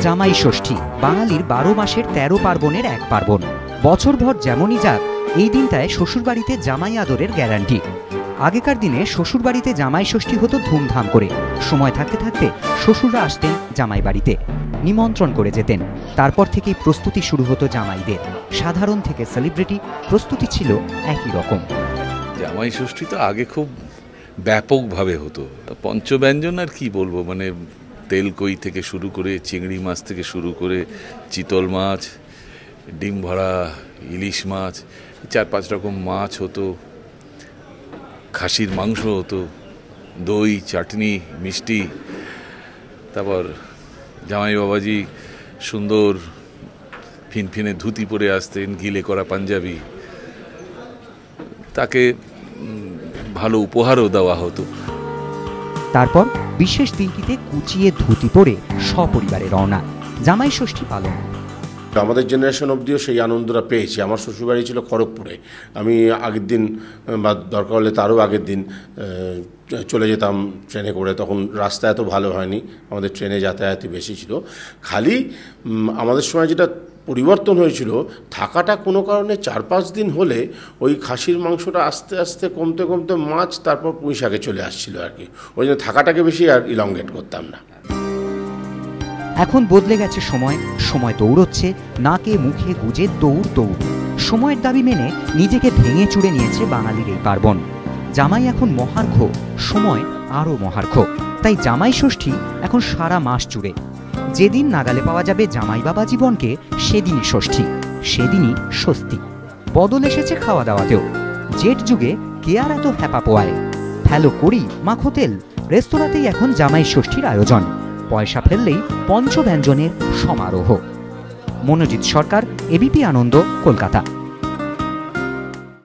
জামাই ষষ্ঠী বাঙালির 12 মাসের 13 পার্বণের এক পার্বণ। বছরভর যেমনই যাক, এই দিনটায় শ্বশুরবাড়িতে জামাই আদরের গ্যারান্টি। আগেকার দিনে শ্বশুরবাড়িতে জামাই ষষ্ঠী হতো ধুমধাম করে। সময় থাকতে থাকতে শ্বশুররা আসতেন জামাই বাড়িতে, নিমন্ত্রণ করে যেতেন। তারপর থেকেই প্রস্তুতি শুরু হতো জামাইদের। সাধারণ থেকে সেলিব্রিটি, প্রস্তুতি ছিল একই রকম। জামাই ষষ্ঠী তো আগে খুব ব্যাপকভাবে হতো। পঞ্চব্যঞ্জন আর কি বলবো, মানে তেলকই থেকে শুরু করে, চিংড়ি মাছ থেকে শুরু করে, চিতল মাছ, ডিম ভরা ইলিশ মাছ, 4-5 রকম মাছ হতো, খাসির মাংস হতো, দই, চাটনি, মিষ্টি। তারপর জামাই বাবাজি সুন্দর ফিনফিনে ধুতি পরে আসতেন, গিলে করা পাঞ্জাবি। তাকে ভালো উপহারও দেওয়া হতো। তারপর বিশেষ দিনটিতে কুচিয়ে ধুতি পরে সপরিবারে রওনা জামাই ষষ্ঠী পালন। আমাদের জেনারেশন অবধিও সেই আনন্দটা পেয়েছি। আমার শ্বশুরবাড়ি ছিল খড়গপুরে। আমি আগের দিন বা দরকার হলে তারও আগের দিন চলে যেতাম ট্রেনে করে। তখন রাস্তা এত ভালো হয়নি, আমাদের ট্রেনে যাতায়াতই বেশি ছিল। খালি আমাদের সময় যেটা পরিবর্তন হয়েছিল, থাকাটা কোনো কারণে 4-5 দিন হলে ওই খাসির মাংসটা আস্তে আস্তে কমতে কমতে মাছ, তারপর পুঁই শাকে চলে আসছিল আর কি। ওই জন্য থাকাটাকে বেশি আর ইলংগেট করতাম না। এখন বদলে গেছে সময়, সময় দৌড়চ্ছে, নাকে মুখে গুজে দৌড় দৌড়। সময়ের দাবি মেনে নিজেকে ভেঙে চুড়ে নিয়েছে বাঙালির এই পার্বণ। জামাই এখন মহার্ঘ, সময় আরও মহার্ঘ। তাই জামাই ষষ্ঠী এখন সারা মাস জুড়ে। যেদিন নাগালে পাওয়া যাবে জামাই বাবা জীবনকে, সেদিনই ষষ্ঠী, সেদিনই স্বস্তি। বদল এসেছে খাওয়া দাওয়াতেও। জেট যুগে কে আর এত হ্যাপা পোয়ায়? ফেলো করি মাখো তেল, রেস্তোরাঁতেই এখন জামাই ষষ্ঠীর আয়োজন। পয়সা ফেললেই পঞ্চব্যঞ্জনের সমারোহ। মনোজিৎ সরকার, এবিপি আনন্দ, কলকাতা।